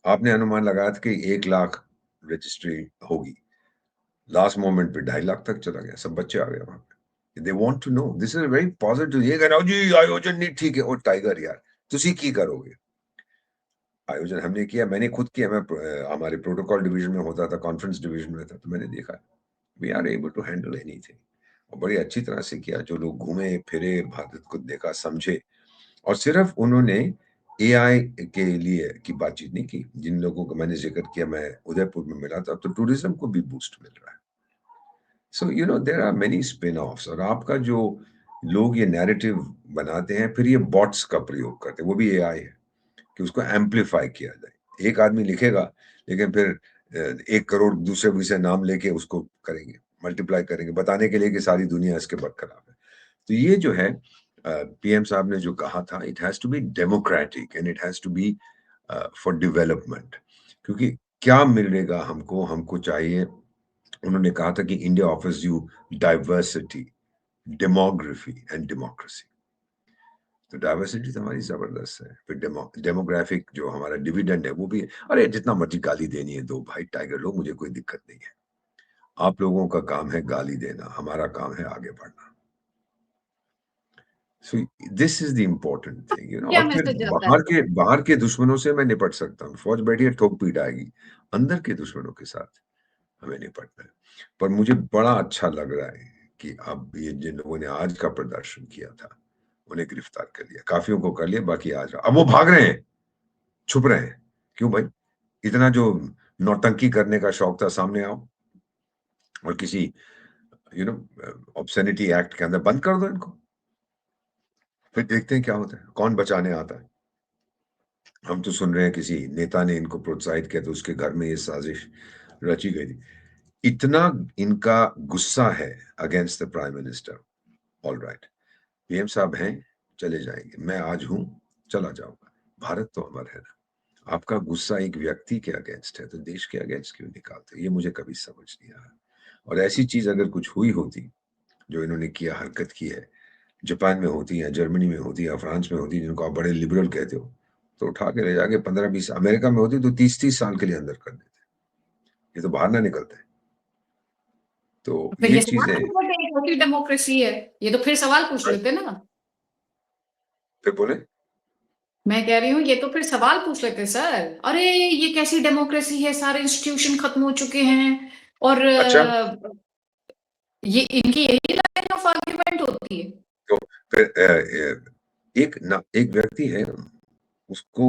आपने अनुमान लगाया था कि 1 लाख रजिस्ट्री होगी, लास्ट मोमेंट पे 2.5 लाख तक चला गया। सब बच्चे आ गए वहां पे। They want to know, this is very positive. ये कह रहा हूँ जी आयोजन नहीं ठीक है, और टाइगर यार तुसी की करोगे? आयोजन हमने किया, मैंने खुद किया। मैं हमारे प्रोटोकॉल डिवीजन में होता था, कॉन्फ्रेंस डिवीजन में था, तो मैंने देखा we are able to handle anything. और बड़ी अच्छी तरह से किया। जो लोग घूमे फिरे, भारत को देखा, समझे। और सिर्फ उन्होंने एआई के लिए की बातचीत नहीं की। जिन लोगों को मैंने जिक्र किया, मैं उदयपुर में मिला था, तो टूरिज्म को भी बूस्ट मिल रहा है। So you know there are many spin offs. और आपका जो लोग ये नैरेटिव बनाते हैं, फिर ये बॉट्स का प्रयोग करते हैं, वो भी एआई है, कि उसको एम्पलीफाई किया जाए। एक आदमी लिखेगा, लेकिन फिर 1 करोड़ दूसरे विषय नाम लेके उसको करेंगे, मल्टीप्लाई करेंगे, बताने के लिए कि सारी दुनिया इसके बरखलाफ है। तो ये जो है, पीएम साहब ने जो कहा था, it has to be democratic and it has to be for development. क्योंकि क्या मिलेगा हमको? हमको चाहिए, उन्होंने कहा था कि India offers you diversity, demography and democracy. तो डाइवर्सिटी तो हमारी जबरदस्त है। फिर डेमोग्राफिक जो हमारा डिविडेंड है वो भी है। अरे जितना मर्जी गाली देनी है दो भाई, टाइगर लोग, मुझे कोई दिक्कत नहीं है। आप लोगों का काम है गाली देना, हमारा काम है आगे बढ़ना। सो this is the important thing, you know. क्या और फिर मैसेज आता है? बाहर के दुश्मनों से मैं निपट सकता हूँ, फौज बैठी है ठोक पीट आएगी। अंदर के दुश्मनों के साथ हमें निपटना है। पर मुझे बड़ा अच्छा लग रहा है कि अब ये जिन लोगों ने आज का प्रदर्शन किया था, उन्हें गिरफ्तार कर लिया, काफियों को कर लिया, बाकी आज अब वो भाग रहे हैं, छुप रहे हैं। क्यों भाई? इतना जो नौटंकी करने का शौक था, सामने आओ और किसी यू नो ऑब्सैनिटी एक्ट के अंदर बंद कर दो इनको, फिर देखते हैं क्या होता है, कौन बचाने आता है। हम तो सुन रहे हैं किसी नेता ने इनको प्रोत्साहित किया, तो उसके घर में ये साजिश रची गई थी। इतना इनका गुस्सा है against the prime minister. All right, PM साहब हैं, चले जाएंगे, मैं आज हूं, चला जाऊंगा, भारत तो अमर है ना। आपका गुस्सा एक व्यक्ति के अगेंस्ट है तो देश के अगेंस्ट क्यों निकालते? ये मुझे कभी समझ नहीं आया। और ऐसी चीज अगर कुछ हुई होती जो इन्होंने किया, हरकत की है, जापान में होती या जर्मनी में होती या फ्रांस में होती, जिनको आप बड़े लिबरल कहते हो, तो उठा के ले जाके 15-20, अमेरिका में होती तो 30-30 साल के लिए अंदर कर देते। ये तो बाहर ना निकलते। तो फिर ये ये सवाल चीजें क्यों है कि छोटी डेमोक्रेसी है? ये तो फिर सवाल पूछ लेते ना। फिर बोले। मैं कह रही हूँ ये तो फिर सवाल पूछ लेते सर, अरे ये कैसी डेमोक्रेसी है, सारे इंस्टीट्यूशन खत्म हो चुके हैं और अच्छा, ये इनकी यही लाइन ऑफ आर्ग्यूमेंट होती है। तो फिर एक व्यक्ति है, उसको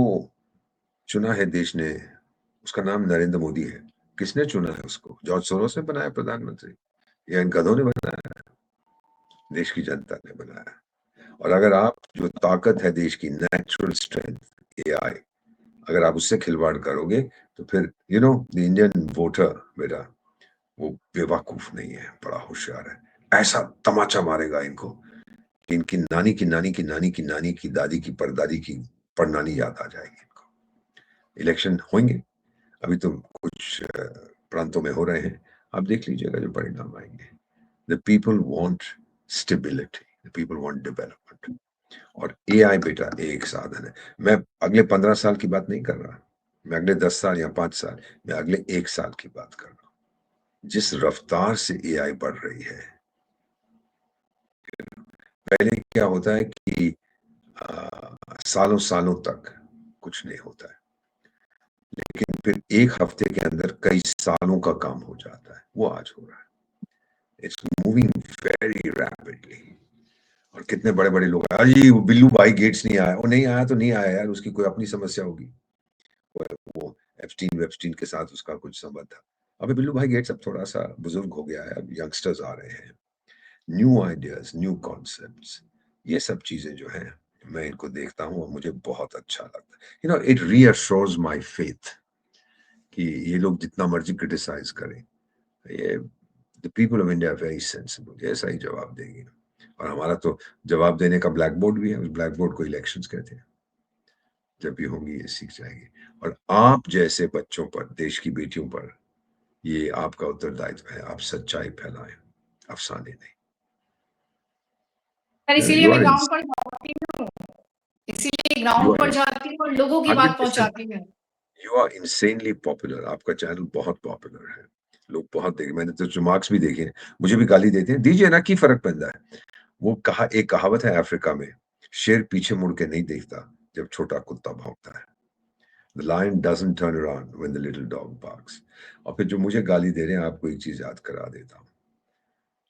चुना है देश ने, उसका नाम नरेंद्र मोदी है। किसने चुना है उसको? जॉर्ज सोरोस ने बनाया प्रधानमंत्री, या इन गधों ने बनाया? देश की जनता ने बनाया। और अगर आप जो ताकत है देश की, नेचुरल स्ट्रेंथ एआई, अगर आप उससे खिलवाड़ करोगे तो फिर द इंडियन वोटर बेटा, वो बेवकूफ नहीं है, बड़ा होशियार है। ऐसा तमाचा मारेगा इनको कि इनकी नानी की नानी की नानी की नानी की दादी की परदादी की परनानी याद आ जाएगी इनको। इलेक्शन होंगे, अभी तो कुछ प्रांतों में हो रहे हैं, आप देख लीजिएगा जो परिणाम आएंगे। The people want stability, the people want development. और एआई बेटा एक साधन है। मैं अगले 15 साल की बात नहीं कर रहा, मैं अगले 10 साल या 5 साल, मैं अगले 1 साल की बात कर रहा हूं। जिस रफ्तार से एआई बढ़ रही है, पहले क्या होता है कि सालों सालों तक कुछ नहीं होता है, लेकिन फिर एक हफ्ते के अंदर कई सालों का काम हो जाता है, वो आज हो रहा है। It's moving very rapidly. और कितने बड़े बड़े लोग हैं, अरे वो बिल्लू भाई गेट्स नहीं आया, वो नहीं आया तो नहीं आया यार, उसकी कोई अपनी समस्या होगी। वो एप्स्टीन वेप्स्टीन के साथ उसका कुछ संबंध था। अबे बिल्लू भाई गेट्स अब थोड़ा सा बुजुर्ग हो गया है, अब यंगस्टर्स आ रहे हैं, न्यू आइडियाज, न्यू कॉन्सेप्ट्स, ये सब चीजें जो हैं, मैं इनको देखता हूँ और मुझे बहुत अच्छा लगता है। इट रीअश्योर्स माय फेथ कि ये लोग जितना मर्जी क्रिटिसाइज करें, ये the people of India very sensible, ये सही जवाब देंगे। और हमारा तो जवाब देने का ब्लैक बोर्ड भी है, उस ब्लैक बोर्ड को इलेक्शंस कहते हैं। जब भी होंगी ये सीख जाएंगे। और आप जैसे बच्चों पर, देश की बेटियों पर, ये आपका उत्तरदायित्व है, आप सच्चाई फैलाएं, अफसाने पर नहीं। इसीलिए यू मैं आर इन ग्राउंड पर जाती हूँ, इसीलिए यू ग्राउंड आर पर जाती हूँ और लोगों की बात 100%, पहुंचाती हूँ। You are insanely popular. आपका चैनल बहुत पॉपुलर है, लोग बहुत देखे, मैंने तो रिमार्क्स भी देखे हैं, मुझे भी गाली देते हैं, दीजिए ना, की फर्क पैंदा है। वो कहा, एक कहावत है अफ्रीका में, शेर पीछे मुड़ के नहीं देखता जब छोटा कुत्ता भौंकता है। The lion doesn't turn around when the little dog barks. और फिर जो मुझे गाली दे रहे हैं, आपको एक चीज याद करा देता हूँ।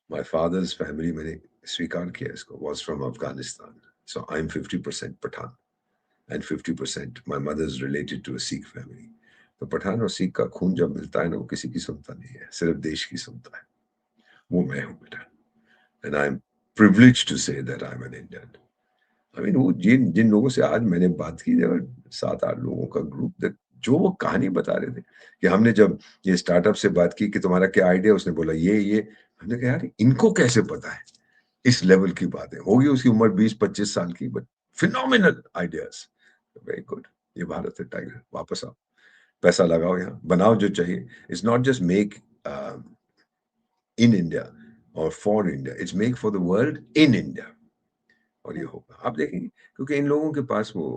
My father's family, मैंने स्वीकार किया इसको, was from Afghanistan. So I'm 50% Pathan and 50% my mother's related to a Sikh family. तो पठान और सिख का खून जब मिलता है ना, वो किसी की सुनता नहीं है, सिर्फ देश की सुनता है। वो मैं हूँ बेटा, and I'm privileged to say that I'm an Indian. I mean, वो जिन जिन लोगों से आज मैंने बात की, 7-8 लोगों का ग्रुप, जो वो कहानी बता रहे थे कि हमने जब ये स्टार्टअप से बात की कि तुम्हारा क्या आइडिया, उसने बोला ये, हमने कहा यार इनको कैसे पता है, इस लेवल की बातें होगी। उसकी उम्र 20-25 साल की, but phenomenal ideas, very good. ये भारत है टाइगर, वापस आओ, पैसा लगाओ, यहाँ बनाओ जो चाहिए। It's not just make in India और for India, it's make for the world in India. और ये होगा, आप देखेंगे, क्योंकि इन लोगों के पास वो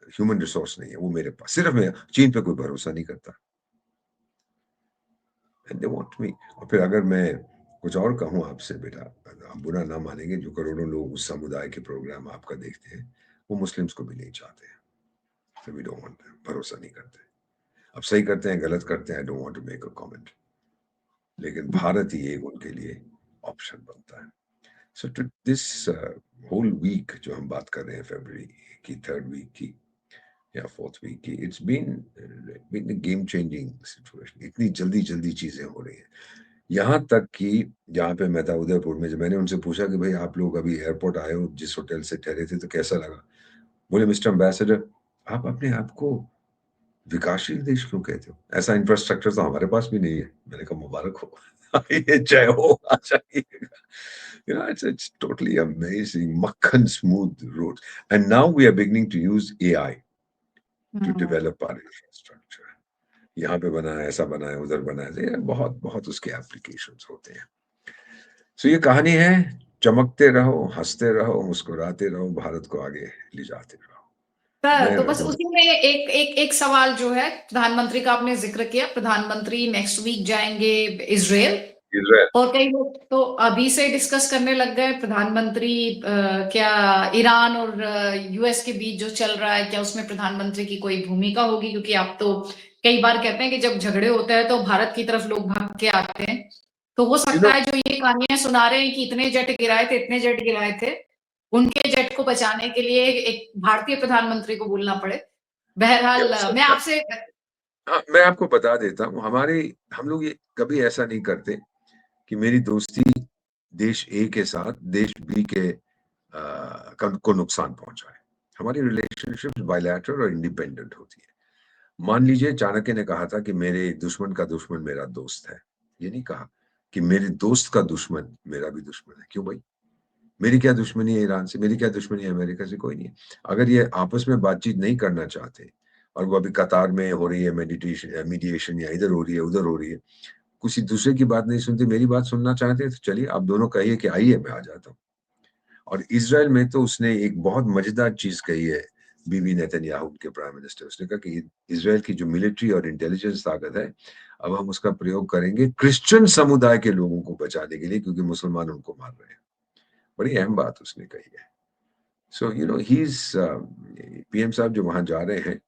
ह्यूमन रिसोर्स नहीं है, वो मेरे पास सिर्फ, मैं चीन पे कोई भरोसा नहीं करता, एंड दे वांट मी। और फिर अगर मैं कुछ और कहूँ आपसे बेटा, आप बुरा ना मानेंगे, जो करोड़ों लोग उस समुदाय के प्रोग्राम आपका देखते हैं, वो मुस्लिम्स को भी नहीं चाहते हैं, so we don't want them, भरोसा नहीं करते। अब सही करते हैं, गलत करते हैं, I don't want to make a comment, लेकिन भारत ही एक उनके लिए ऑप्शन बनता है। So to this whole week जो हम बात कर रहे हैं, फरवरी की 3rd वीक की या 4th वीक की, it's been game changing situation. इतनी जल्दी जल्दी चीजें हो रही हैं, यहाँ तक कि जहाँ पे मैं था उदयपुर में, जब मैंने उनसे पूछा कि भाई आप लोग अभी एयरपोर्ट आए हो, जिस होटल से ठहरे थे, तो कैसा लगा? बोले मिस्टर एम्बेसडर, आप अपने आप को विकासशील देश क्यों कहते हो? ऐसा इंफ्रास्ट्रक्चर तो हमारे पास भी नहीं है। मैंने कहा मुबारक हो, आइए जय हो आ जाइएगा। It's totally amazing, makhan smooth roads. And now we are beginning to use AI to hmm. develop our infrastructure. यहाँ पे बना है, ऐसा बना है, उधर बना है, तो ये बहुत बहुत उसके एप्लीकेशंस होते हैं। सो ये कहानी है, चमकते रहो, हंसते रहो, मुस्कुराते रहो, भारत को आगे ले जाते रहो। मैं तो बस उसी में एक एक एक सवाल जो है, प्रधानमंत्री का आपने जिक्र किया, प्रधानमंत्री नेक्स्ट वीक जाएंगे इजराइल, इजराइल और कई लोग तो अभी से डिस्कस करने लग गए प्रधानमंत्री क्या ईरान और यूएस के बीच जो चल रहा है, क्या उसमें प्रधानमंत्री की कोई भूमिका होगी? क्योंकि आप तो कई बार कहते हैं कि जब झगड़े होते हैं तो भारत की तरफ लोग भाग के आते हैं, तो हो यू सकता नो है जो ये कहानियां सुना रहे हैं कि इतने जेट गिराए थे, इतने जेट गिराए थे, उनके जेट को बचाने के लिए एक भारतीय प्रधानमंत्री को बोलना पड़े। ये बहरहाल हो मैं सकता है। आपसे हाँ, मैं आपको बता देता हूँ, हम लोग ये कभी ऐसा नहीं करते कि मेरी दोस्ती देश ए के साथ देश बी के को नुकसान पहुंचाए। हमारी रिलेशनशिप बायलैटरल और इंडिपेंडेंट होती है। मान लीजिए चाणक्य ने कहा था कि मेरे दुश्मन का दुश्मन मेरा दोस्त है। ये नहीं कहा कि मेरे दोस्त का दुश्मन मेरा भी दुश्मन है। क्यों भाई? मेरी क्या दुश्मनी है ईरान से? मेरी क्या दुश्मनी है अमेरिका से? कोई नहीं है। अगर ये आपस में बातचीत नहीं करना चाहते और वो अभी कतार में हो रही है मीडिएशन, या इधर हो रही है, उधर हो रही है, किसी दूसरे की बात नहीं सुनते, मेरी बात सुनना चाहते हैं तो चलिए आप दोनों कहिए कि आइए मैं आ जाता हूँ। और इज़राइल में तो उसने एक बहुत मजेदार चीज़ कही है, बीबी नेतन्याहू के प्राइम मिनिस्टर, उसने कहा कि इज़राइल की जो मिलिट्री और इंटेलिजेंस ताकत है, अब हम उसका प्रयोग करेंगे क्रिश्चियन समुदाय के लोगों को बचाने के लिए, क्योंकि मुसलमान उनको मार रहे हैं। बड़ी अहम बात उसने कही है। सो ही इज पीएम साहब जो वहां जा रहे हैं,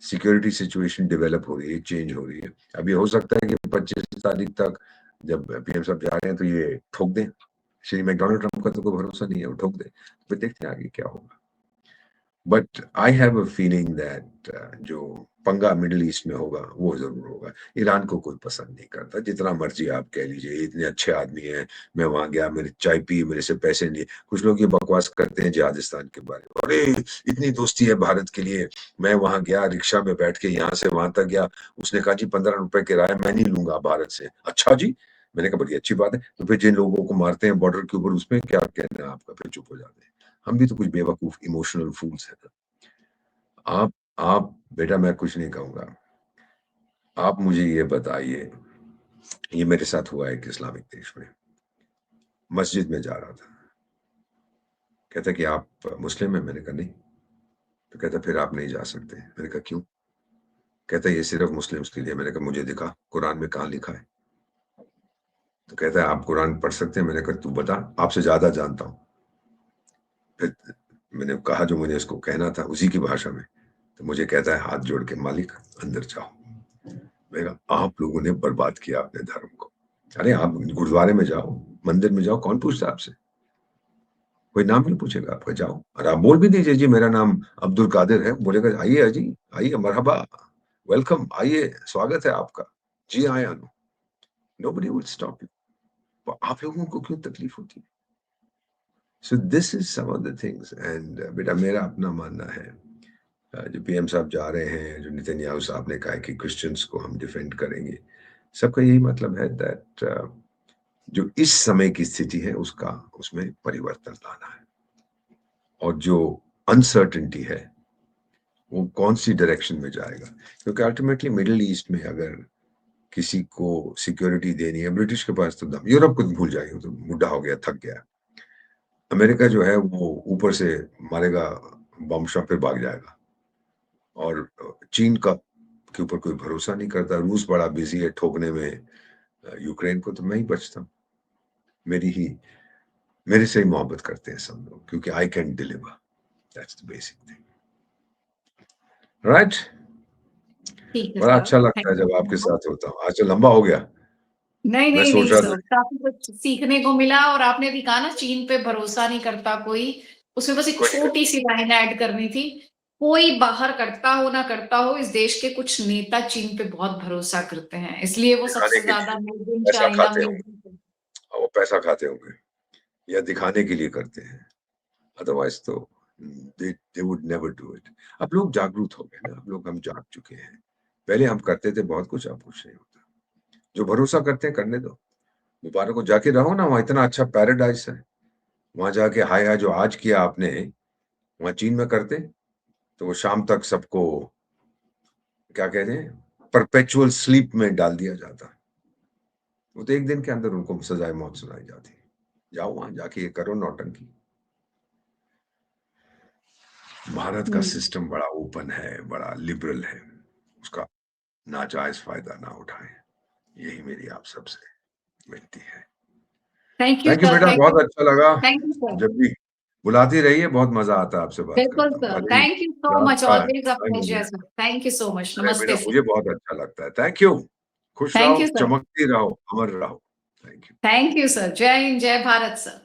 सिक्योरिटी सिचुएशन डेवलप हो रही है, चेंज हो रही है। अभी हो सकता है कि 25 तारीख तक जब पीएम साहब जा रहे हैं तो ये ठोक दें। श्री डोनाल्ड ट्रंप का तो कोई भरोसा नहीं है, वो ठोक दे, फिर देखते हैं आगे क्या होगा। But I have a feeling that जो पंगा मिडिल ईस्ट में होगा वो जरूर होगा। ईरान को कोई पसंद नहीं करता, जितना मर्जी आप कह लीजिए इतने अच्छे आदमी हैं, मैं वहां गया, मेरी चाय पी, मेरे से पैसे लिए। कुछ लोग ये बकवास करते हैं जिहादिस्तान के बारे में, अरे इतनी दोस्ती है भारत के लिए, मैं वहां गया, रिक्शा में बैठ के यहाँ से वहां तक गया, उसने कहा जी 15 रुपए किराया मैं नहीं लूंगा भारत से। अच्छा जी, मैंने कहा बड़ी अच्छी बात है। तो फिर जिन लोगों को मारते हैं बॉर्डर के ऊपर, उसमें क्या कहना है आपका? फिर चुप हो जाते हैं। हम भी तो कुछ बेवकूफ इमोशनल फूल्स हैं ना। आप बेटा, मैं कुछ नहीं कहूंगा, आप मुझे ये बताइए, ये मेरे साथ हुआ है एक इस्लामिक देश में। मस्जिद में जा रहा था, कहता कि आप मुस्लिम हैं? मैंने कहा नहीं। तो कहता फिर आप नहीं जा सकते। मैंने कहा क्यों? कहता ये सिर्फ मुस्लिम्स के लिए। मैंने कहा मुझे दिखा कुरान में कहाँ लिखा है। तो कहता है आप कुरान पढ़ सकते हैं? मैंने कहा तू बता, आपसे ज्यादा जानता हूँ। फिर मैंने कहा जो मुझे इसको कहना था उसी की भाषा में, तो मुझे कहता है हाथ जोड़ के मालिक अंदर जाओ। मैंने कहा आप लोगों ने बर्बाद किया अपने धर्म को। अरे आप गुरुद्वारे में जाओ, मंदिर में जाओ, कौन पूछता आपसे? कोई नाम नहीं पूछेगा आपका, जाओ। और आप बोल भी दीजिए जी मेरा नाम अब्दुल कादिर है, बोलेगा आइए अजी, आइए, मरहबा, वेलकम, आइए, स्वागत है आपका, जी आया no, nobody will stop you. आप लोगों को क्यों तकलीफ होती है? So this is some of the things. And बेटा मेरा अपना मानना है, जो पीएम साहब जा रहे हैं, जो नेतन्याहू साहब ने कहा है कि क्रिश्चियंस को हम डिफेंड करेंगे, सबका यही मतलब है दैट जो इस समय की स्थिति है उसका उसमें परिवर्तन लाना है। और जो अनसर्टेनिटी है वो कौन सी डायरेक्शन में जाएगा, क्योंकि अल्टीमेटली मिडिल ईस्ट में अगर किसी को सिक्योरिटी देनी है, ब्रिटिश के पास तो दम, यूरोप को भूल जाइए, तो बुढ़ा हो गया, थक गया। अमेरिका जो है वो यूपर से मारेगा बम शॉप पे, भाग जाएगा। और चीन का के ऊपर कोई भरोसा नहीं करता, रूस बड़ा बिजी है ठोकने में यूक्रेन को, तो मैं ही बचता हूँ। मेरे से ही मोहब्बत करते हैं सब लोग, क्योंकि I can deliver, that's the basic thing, right? ठीक है बड़ा साहब, अच्छा लगता है थैंक जब आपके यू। साथ होता हूँ। आज तो लंबा हो गया। नहीं मैं नहीं सोच नहीं रहा था सर, काफी कुछ सीखने को मिला। और आपने भी कहा ना चीन पे भरोसा नहीं करता कोई, उसमें बस एक कोई नहीं कर, छोटी सी लाइन ऐड करनी थी। कोई बाहर करता हो ना करता हो, इस देश के कुछ नेता चीन पे बहुत भरोसा करते हैं, इसलिए वो दिखाने सबसे के लिए ज्यादा मेड इन पैसा चाइना, खाते होंगे, और वो पैसा खाते होंगे या दिखाने के लिए करते हैं, अदरवाइज तो they would never do it. अब लोग जागरूक हो गए ना, अब लोग हम जाग चुके हैं। पहले हम करते थे बहुत कुछ, अब कुछ नहीं होता। जो भरोसा करते हैं करने दो, मुबारक हो, जाके रहो ना, वहाँ इतना अच्छा पैराडाइस है। वहाँ जाके हाय-हाय जो आज किया आपने, वहाँ चीन में करते, तो वो शाम तक सबको क्या कहते हैं, परपेचुअल स्लीप में डाल दिया जाता। वो तो 1 दिन के अंदर उनको सज़ाए मौत सुनाई जाती। जाओ वहाँ जाके ये करो नौटंकी। भारत का हम्म। सिस्टम बड़ा ओपन है, बड़ा लिबरल है, उसका नाजायज़ फ़ायदा ना उठाएँ। यही मेरी आप सबसे विनती है। Thank you thank you sir, बेटा, बहुत अच्छा लगा। Thank you sir. जब भी बुलाती रहिए, बहुत मज़ा आता है आपसे बात बिल्कुल करना। सर, भले ही थैंक यू सो रात मच, का ऑलवेज अ टाइम हो प्लेजर गया। Sir, thank you so much, अरे बेटा, नमस्ते सर। मुझे बहुत अच्छा लगता है। Thank you. खुश थैंक रहो, यू सर, चमकती रहो, अमर रहो। Thank you. Thank you sir, जय हिंद, जय भारत सर।